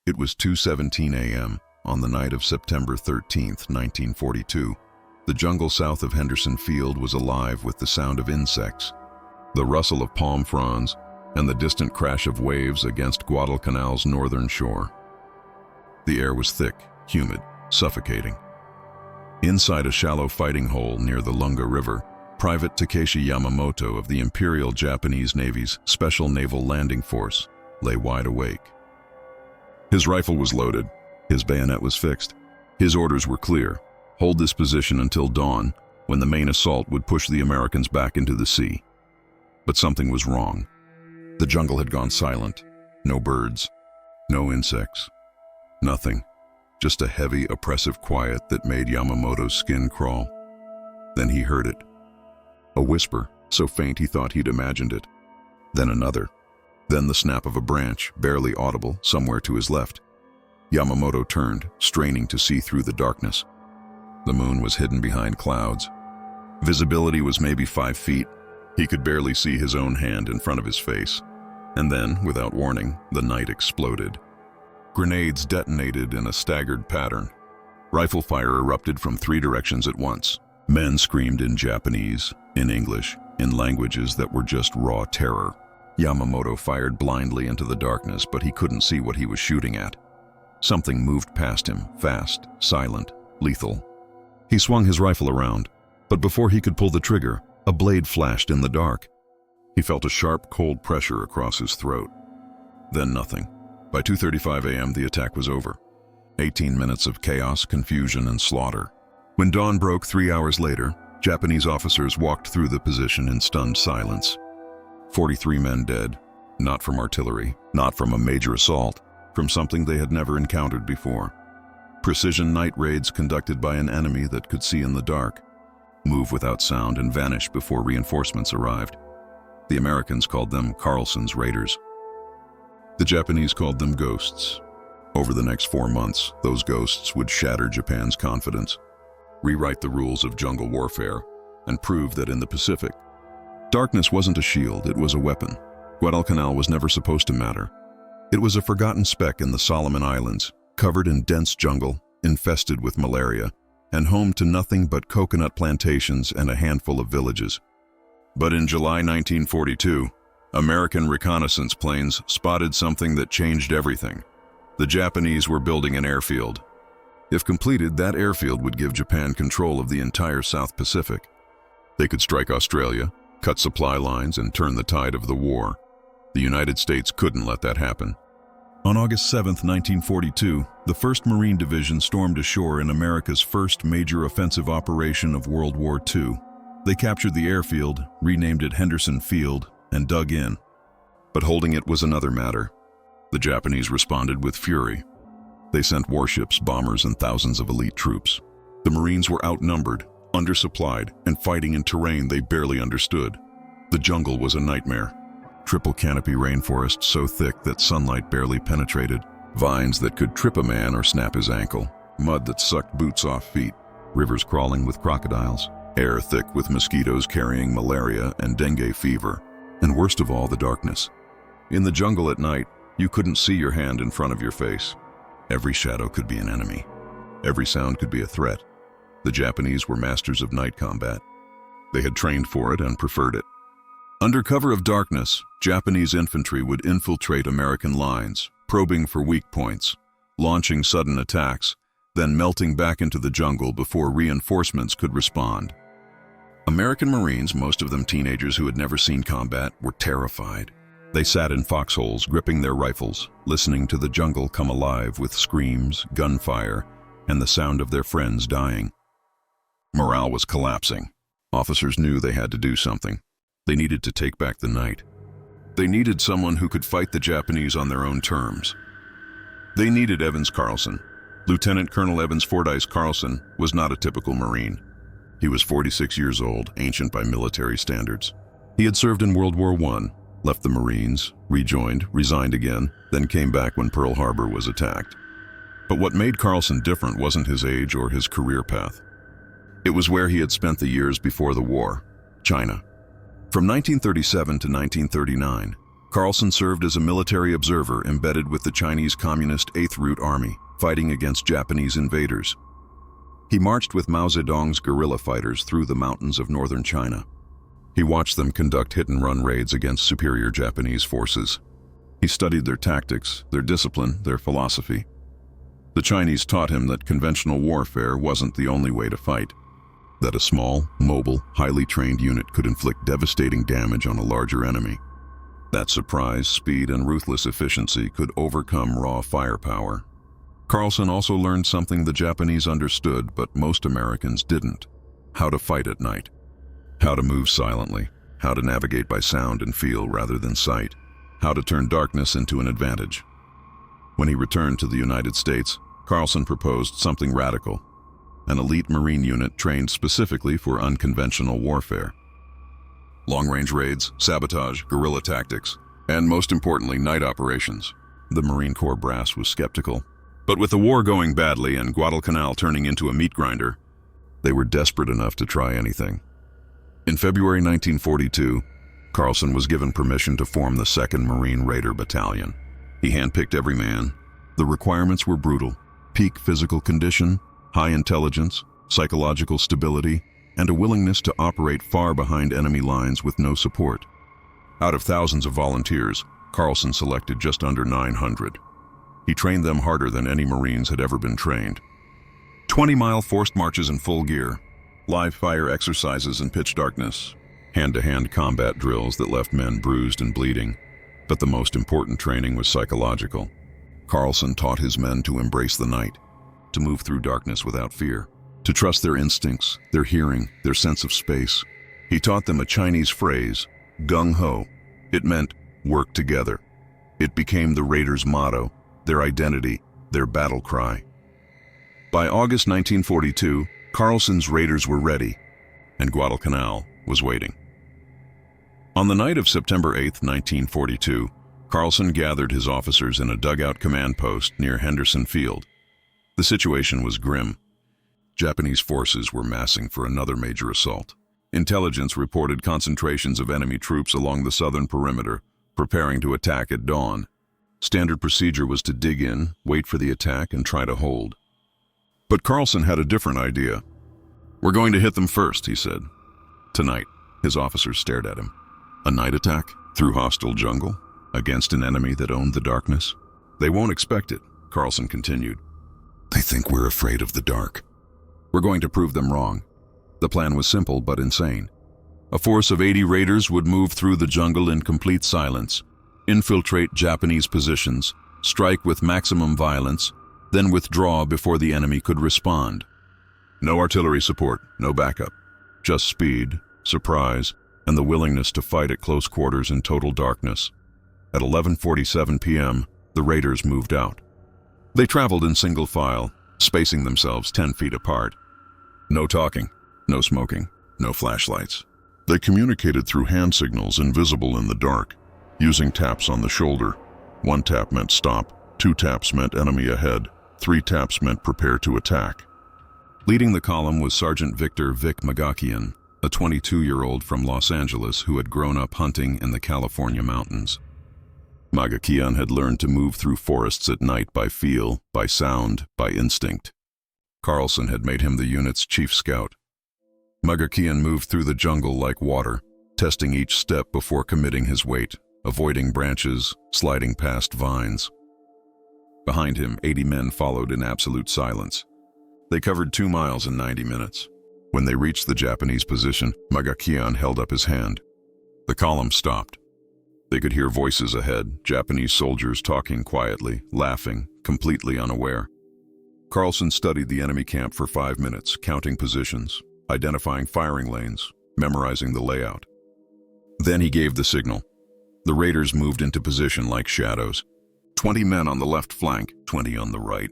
It was 2:17 a.m. on the night of September 13th, 1942. The jungle south of Henderson Field was alive with the sound of insects, the rustle of palm fronds, and the distant crash of waves against Guadalcanal's northern shore. The air was thick, humid, suffocating. Inside a shallow fighting hole near the Lunga River, Private Takeshi Yamamoto of the Imperial Japanese Navy's Special Naval Landing Force lay wide awake. His rifle was loaded, his bayonet was fixed. His orders were clear: hold this position until dawn, when the main assault would push the Americans back into the sea. But something was wrong. The jungle had gone silent. No birds, no insects, nothing. Just a heavy, oppressive quiet that made Yamamoto's skin crawl. Then he heard it. A whisper, so faint he thought he'd imagined it. Then another. Then the snap of a branch, barely audible, somewhere to his left. Yamamoto turned, straining to see through the darkness. The moon was hidden behind clouds. Visibility was maybe 5 feet. He could barely see his own hand in front of his face. And then, without warning, the night exploded. Grenades detonated in a staggered pattern. Rifle fire erupted from 3 directions at once. Men screamed in Japanese, in English, in languages that were just raw terror. Yamamoto fired blindly into the darkness, but he couldn't see what he was shooting at. Something moved past him, fast, silent, lethal. He swung his rifle around, but before he could pull the trigger, a blade flashed in the dark. He felt a sharp, cold pressure across his throat. Then nothing. By 2:35 a.m., the attack was over. 18 minutes of chaos, confusion, and slaughter. When dawn broke 3 hours later, Japanese officers walked through the position in stunned silence. 43 men dead, not from artillery, not from a major assault, from something they had never encountered before. Precision night raids conducted by an enemy that could see in the dark, move without sound, and vanish before reinforcements arrived. The Americans called them Carlson's Raiders. The Japanese called them ghosts. Over the next 4 months, those ghosts would shatter Japan's confidence, rewrite the rules of jungle warfare, and prove that in the Pacific, darkness wasn't a shield, it was a weapon. Guadalcanal was never supposed to matter. It was a forgotten speck in the Solomon Islands, covered in dense jungle, infested with malaria, and home to nothing but coconut plantations and a handful of villages. But in July 1942, American reconnaissance planes spotted something that changed everything. The Japanese were building an airfield. If completed, that airfield would give Japan control of the entire South Pacific. They could strike Australia, cut supply lines, and turn the tide of the war. The United States couldn't let that happen. On August 7, 1942, the 1st Marine Division stormed ashore in America's first major offensive operation of World War II. They captured the airfield, renamed it Henderson Field, and dug in. But holding it was another matter. The Japanese responded with fury. They sent warships, bombers, and thousands of elite troops. The Marines were outnumbered, undersupplied, and fighting in terrain they barely understood. The jungle was a nightmare. Triple canopy rainforest so thick that sunlight barely penetrated, vines that could trip a man or snap his ankle, mud that sucked boots off feet, rivers crawling with crocodiles, air thick with mosquitoes carrying malaria and dengue fever, and worst of all, the darkness. In the jungle at night, you couldn't see your hand in front of your face. Every shadow could be an enemy. Every sound could be a threat. The Japanese were masters of night combat. They had trained for it and preferred it. Under cover of darkness, Japanese infantry would infiltrate American lines, probing for weak points, launching sudden attacks, then melting back into the jungle before reinforcements could respond. American Marines, most of them teenagers who had never seen combat, were terrified. They sat in foxholes, gripping their rifles, listening to the jungle come alive with screams, gunfire, and the sound of their friends dying. Morale was collapsing. Officers knew they had to do something. They needed to take back the night. They needed someone who could fight the Japanese on their own terms. They needed Evans Carlson. Lieutenant Colonel Evans Fordyce Carlson was not a typical Marine. He was 46 years old, ancient by military standards. He had served in World War I, left the Marines, rejoined, resigned again, then came back when Pearl Harbor was attacked. But what made Carlson different wasn't his age or his career path. It was where he had spent the years before the war, China. From 1937 to 1939, Carlson served as a military observer embedded with the Chinese Communist Eighth Route Army, fighting against Japanese invaders. He marched with Mao Zedong's guerrilla fighters through the mountains of northern China. He watched them conduct hit-and-run raids against superior Japanese forces. He studied their tactics, their discipline, their philosophy. The Chinese taught him that conventional warfare wasn't the only way to fight, that a small, mobile, highly trained unit could inflict devastating damage on a larger enemy. That surprise, speed, and ruthless efficiency could overcome raw firepower. Carlson also learned something the Japanese understood, but most Americans didn't: how to fight at night, how to move silently, how to navigate by sound and feel rather than sight, how to turn darkness into an advantage. When he returned to the United States, Carlson proposed something radical: an elite Marine unit trained specifically for unconventional warfare. Long-range raids, sabotage, guerrilla tactics, and most importantly, night operations. The Marine Corps brass was skeptical. But with the war going badly and Guadalcanal turning into a meat grinder, they were desperate enough to try anything. In February 1942, Carlson was given permission to form the 2nd Marine Raider Battalion. He handpicked every man. The requirements were brutal: peak physical condition, high intelligence, psychological stability, and a willingness to operate far behind enemy lines with no support. Out of thousands of volunteers, Carlson selected just under 900. He trained them harder than any Marines had ever been trained. 20-mile forced marches in full gear, live fire exercises in pitch darkness, hand-to-hand combat drills that left men bruised and bleeding. But the most important training was psychological. Carlson taught his men to embrace the night, to move through darkness without fear, to trust their instincts, their hearing, their sense of space. He taught them a Chinese phrase, gung-ho. It meant work together. It became the Raiders' motto, their identity, their battle cry. By August 1942, Carlson's Raiders were ready, and Guadalcanal was waiting. On the night of September 8, 1942, Carlson gathered his officers in a dugout command post near Henderson Field. The situation was grim. Japanese forces were massing for another major assault. Intelligence reported concentrations of enemy troops along the southern perimeter, preparing to attack at dawn. Standard procedure was to dig in, wait for the attack, and try to hold. But Carlson had a different idea. "We're going to hit them first," he said. Tonight, his officers stared at him. A night attack through hostile jungle, against an enemy that owned the darkness? "They won't expect it," Carlson continued. "They think we're afraid of the dark. We're going to prove them wrong." The plan was simple but insane. A force of 80 raiders would move through the jungle in complete silence, infiltrate Japanese positions, strike with maximum violence, then withdraw before the enemy could respond. No artillery support, no backup. Just speed, surprise, and the willingness to fight at close quarters in total darkness. At 11:47 p.m., the raiders moved out. They traveled in single file, spacing themselves 10 feet apart. No talking, no smoking, no flashlights. They communicated through hand signals invisible in the dark, using taps on the shoulder. 1 tap meant stop, 2 taps meant enemy ahead, 3 taps meant prepare to attack. Leading the column was Sergeant Victor Vic Magakian, a 22-year-old from Los Angeles who had grown up hunting in the California mountains. Magakian had learned to move through forests at night by feel, by sound, by instinct. Carlson had made him the unit's chief scout. Magakian moved through the jungle like water, testing each step before committing his weight, avoiding branches, sliding past vines. Behind him, 80 men followed in absolute silence. They covered 2 miles in 90 minutes. When they reached the Japanese position, Magakian held up his hand. The column stopped. They could hear voices ahead, Japanese soldiers talking quietly, laughing, completely unaware. Carlson studied the enemy camp for 5 minutes, counting positions, identifying firing lanes, memorizing the layout. Then he gave the signal. The raiders moved into position like shadows. 20 men on the left flank, 20 on the right,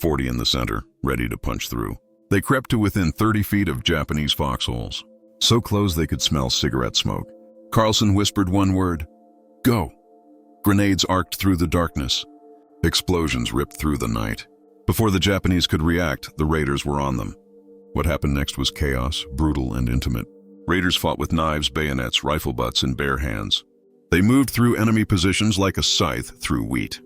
40 in the center, ready to punch through. They crept to within 30 feet of Japanese foxholes, so close they could smell cigarette smoke. Carlson whispered one word: "Go!" Grenades arced through the darkness. Explosions ripped through the night. Before the Japanese could react, the raiders were on them. What happened next was chaos, brutal and intimate. Raiders fought with knives, bayonets, rifle butts, and bare hands. They moved through enemy positions like a scythe through wheat.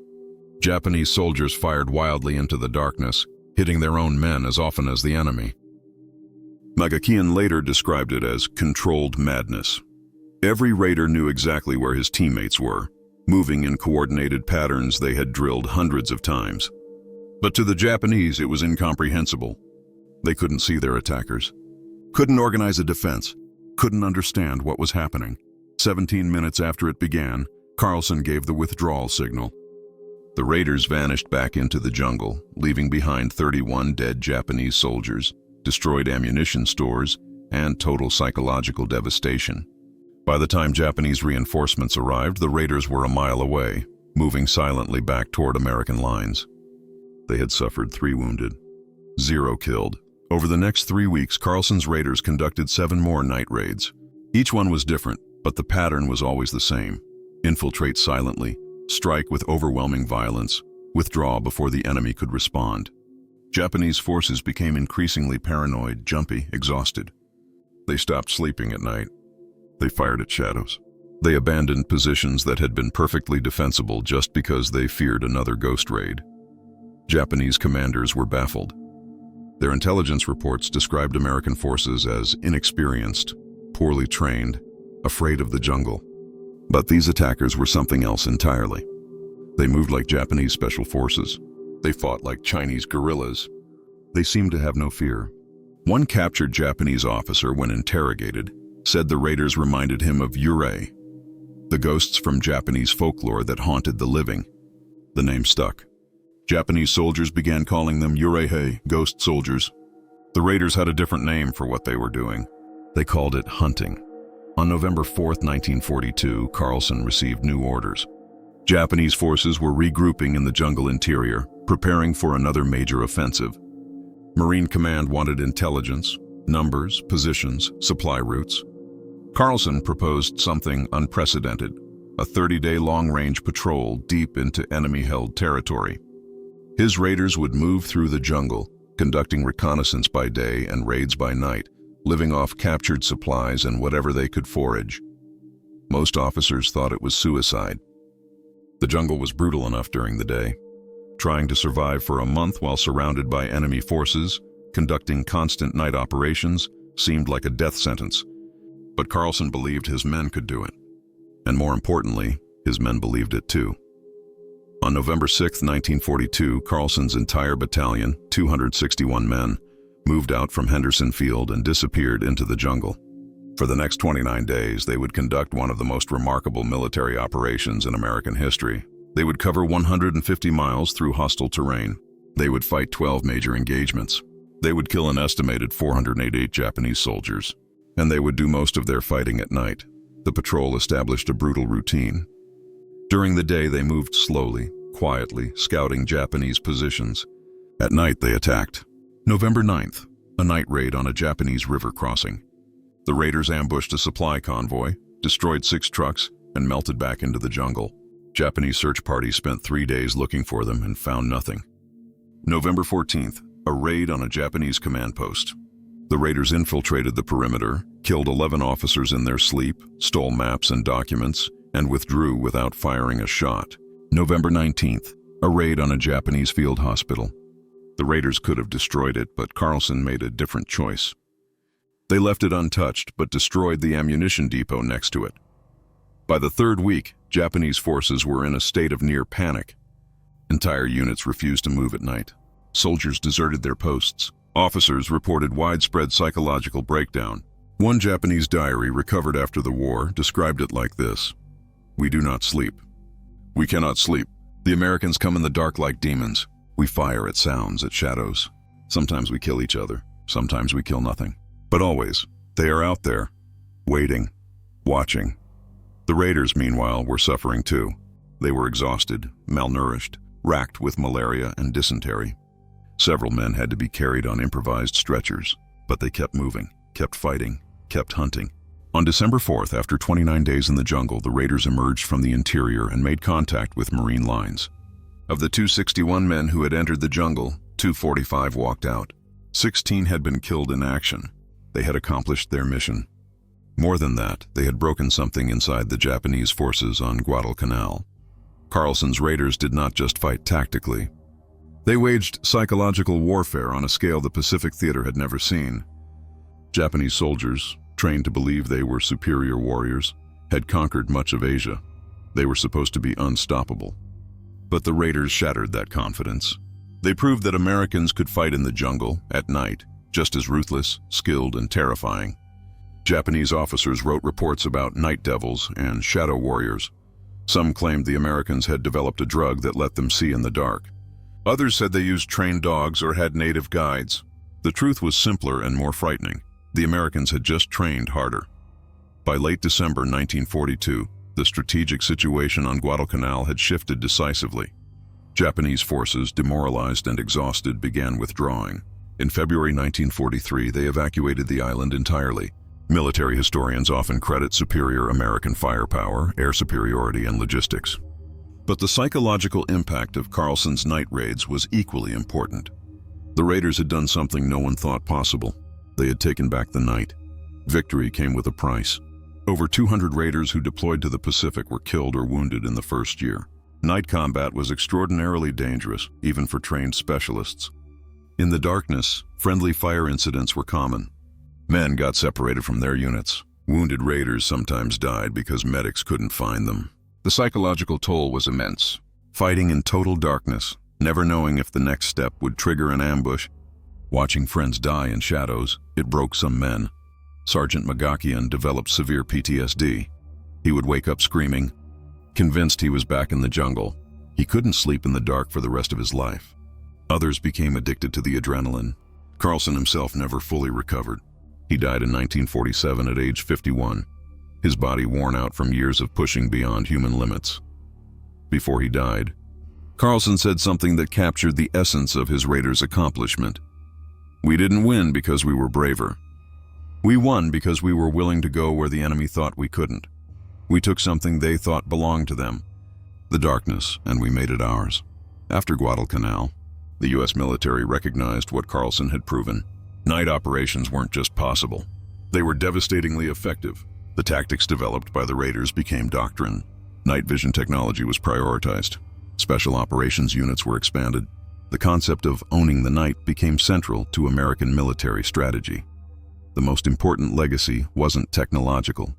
Japanese soldiers fired wildly into the darkness, hitting their own men as often as the enemy. Magakian later described it as controlled madness. Every raider knew exactly where his teammates were, moving in coordinated patterns they had drilled hundreds of times. But to the Japanese, it was incomprehensible. They couldn't see their attackers, couldn't organize a defense, couldn't understand what was happening. 17 minutes after it began, Carlson gave the withdrawal signal. The raiders vanished back into the jungle, leaving behind 31 dead Japanese soldiers, destroyed ammunition stores, and total psychological devastation. By the time Japanese reinforcements arrived, the raiders were a mile away, moving silently back toward American lines. They had suffered 3 wounded, 0 killed. Over the next 3 weeks, Carlson's raiders conducted 7 more night raids. Each one was different, but the pattern was always the same. Infiltrate silently, strike with overwhelming violence, withdraw before the enemy could respond. Japanese forces became increasingly paranoid, jumpy, exhausted. They stopped sleeping at night. They fired at shadows. They abandoned positions that had been perfectly defensible just because they feared another ghost raid. Japanese commanders were baffled. Their intelligence reports described American forces as inexperienced, poorly trained, afraid of the jungle. But these attackers were something else entirely. They moved like Japanese special forces. They fought like Chinese guerrillas. They seemed to have no fear. One captured Japanese officer, when interrogated, said the raiders reminded him of eerie, the ghosts from Japanese folklore that haunted the living. The name stuck. Japanese soldiers began calling them eerie, ghost soldiers. The raiders had a different name for what they were doing. They called it hunting. On November 4, 1942, Carlson received new orders. Japanese forces were regrouping in the jungle interior, preparing for another major offensive. Marine Command wanted intelligence, numbers, positions, supply routes. Carlson proposed something unprecedented, a 30-day long-range patrol deep into enemy-held territory. His raiders would move through the jungle, conducting reconnaissance by day and raids by night, living off captured supplies and whatever they could forage. Most officers thought it was suicide. The jungle was brutal enough during the day. Trying to survive for a month while surrounded by enemy forces, conducting constant night operations, seemed like a death sentence. But Carlson believed his men could do it. And more importantly, his men believed it too. On November 6, 1942, Carlson's entire battalion, 261 men, moved out from Henderson Field and disappeared into the jungle. For the next 29 days, they would conduct one of the most remarkable military operations in American history. They would cover 150 miles through hostile terrain. They would fight 12 major engagements. They would kill an estimated 488 Japanese soldiers. And they would do most of their fighting at night. The patrol established a brutal routine. During the day, they moved slowly, quietly, scouting Japanese positions. At night, they attacked. November 9th, a night raid on a Japanese river crossing. The raiders ambushed a supply convoy, destroyed 6 trucks, and melted back into the jungle. Japanese search parties spent 3 days looking for them and found nothing. November 14th, a raid on a Japanese command post. The raiders infiltrated the perimeter, killed 11 officers in their sleep, stole maps and documents, and withdrew without firing a shot. November 19th, a raid on a Japanese field hospital. The raiders could have destroyed it, but Carlson made a different choice. They left it untouched, but destroyed the ammunition depot next to it. By the 3rd week, Japanese forces were in a state of near panic. Entire units refused to move at night. Soldiers deserted their posts. Officers reported widespread psychological breakdown. One Japanese diary recovered after the war described it like this: "We do not sleep. We cannot sleep. The Americans come in the dark like demons. We fire at sounds, at shadows. Sometimes we kill each other. Sometimes we kill nothing. But always, they are out there, waiting, watching." The raiders, meanwhile, were suffering too. They were exhausted, malnourished, racked with malaria and dysentery. Several men had to be carried on improvised stretchers, but they kept moving, kept fighting, kept hunting. On December 4th, after 29 days in the jungle, the raiders emerged from the interior and made contact with Marine lines. Of the 261 men who had entered the jungle, 245 walked out. 16 had been killed in action. They had accomplished their mission. More than that, they had broken something inside the Japanese forces on Guadalcanal. Carlson's raiders did not just fight tactically. They waged psychological warfare on a scale the Pacific Theater had never seen. Japanese soldiers, trained to believe they were superior warriors, had conquered much of Asia. They were supposed to be unstoppable. But the raiders shattered that confidence. They proved that Americans could fight in the jungle, at night, just as ruthless, skilled, and terrifying. Japanese officers wrote reports about night devils and shadow warriors. Some claimed the Americans had developed a drug that let them see in the dark. Others said they used trained dogs or had native guides. The truth was simpler and more frightening. The Americans had just trained harder. By late December 1942, the strategic situation on Guadalcanal had shifted decisively. Japanese forces, demoralized and exhausted, began withdrawing. In February 1943, they evacuated the island entirely. Military historians often credit superior American firepower, air superiority, and logistics. But the psychological impact of Carlson's night raids was equally important. The raiders had done something no one thought possible. They had taken back the night. Victory came with a price. Over 200 raiders who deployed to the Pacific were killed or wounded in the first year. Night combat was extraordinarily dangerous, even for trained specialists. In the darkness, friendly fire incidents were common. Men got separated from their units. Wounded raiders sometimes died because medics couldn't find them. The psychological toll was immense. Fighting in total darkness, never knowing if the next step would trigger an ambush. Watching friends die in shadows, it broke some men. Sergeant Magakian developed severe PTSD. He would wake up screaming, convinced he was back in the jungle. He couldn't sleep in the dark for the rest of his life. Others became addicted to the adrenaline. Carlson himself never fully recovered. He died in 1947 at age 51, his body worn out from years of pushing beyond human limits. Before he died, Carlson said something that captured the essence of his raiders' accomplishment. "We didn't win because we were braver. We won because we were willing to go where the enemy thought we couldn't. We took something they thought belonged to them, the darkness, and we made it ours." After Guadalcanal, the U.S. military recognized what Carlson had proven. Night operations weren't just possible. They were devastatingly effective. The tactics developed by the raiders became doctrine. Night vision technology was prioritized. Special operations units were expanded. The concept of owning the night became central to American military strategy. The most important legacy wasn't technological.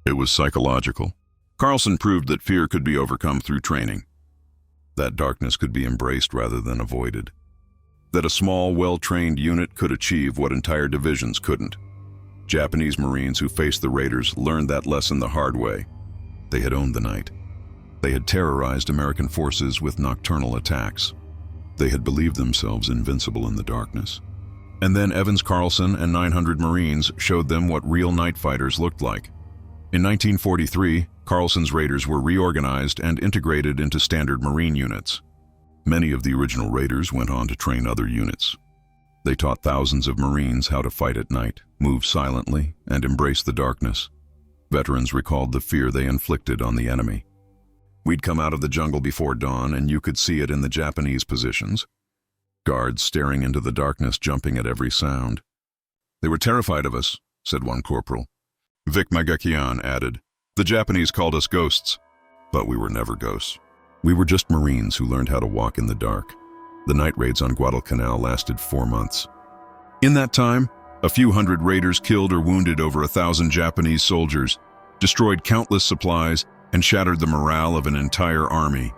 It was psychological. Carlson proved that fear could be overcome through training. That darkness could be embraced rather than avoided. That a small, well-trained unit could achieve what entire divisions couldn't. Japanese Marines who faced the raiders learned that lesson the hard way. They had owned the night. They had terrorized American forces with nocturnal attacks. They had believed themselves invincible in the darkness. And then Evans Carlson and 900 Marines showed them what real night fighters looked like. In 1943, Carlson's raiders were reorganized and integrated into standard Marine units. Many of the original raiders went on to train other units. They taught thousands of Marines how to fight at night, move silently, and embrace the darkness. Veterans recalled the fear they inflicted on the enemy. "We'd come out of the jungle before dawn, and you could see it in the Japanese positions. Guards staring into the darkness, jumping at every sound. They were terrified of us," said one corporal. Vic Magakian added, "The Japanese called us ghosts, but we were never ghosts. We were just Marines who learned how to walk in the dark." The night raids on Guadalcanal lasted 4 months. In that time, a few hundred raiders killed or wounded over 1,000 Japanese soldiers, destroyed countless supplies, and shattered the morale of an entire army.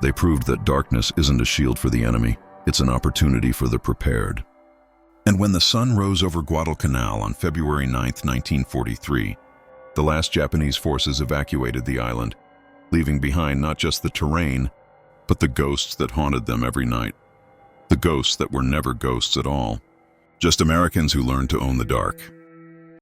They proved that darkness isn't a shield for the enemy, it's an opportunity for the prepared. And when the sun rose over Guadalcanal on February 9, 1943, the last Japanese forces evacuated the island, leaving behind not just the terrain, but the ghosts that haunted them every night. The ghosts that were never ghosts at all. Just Americans who learned to own the dark.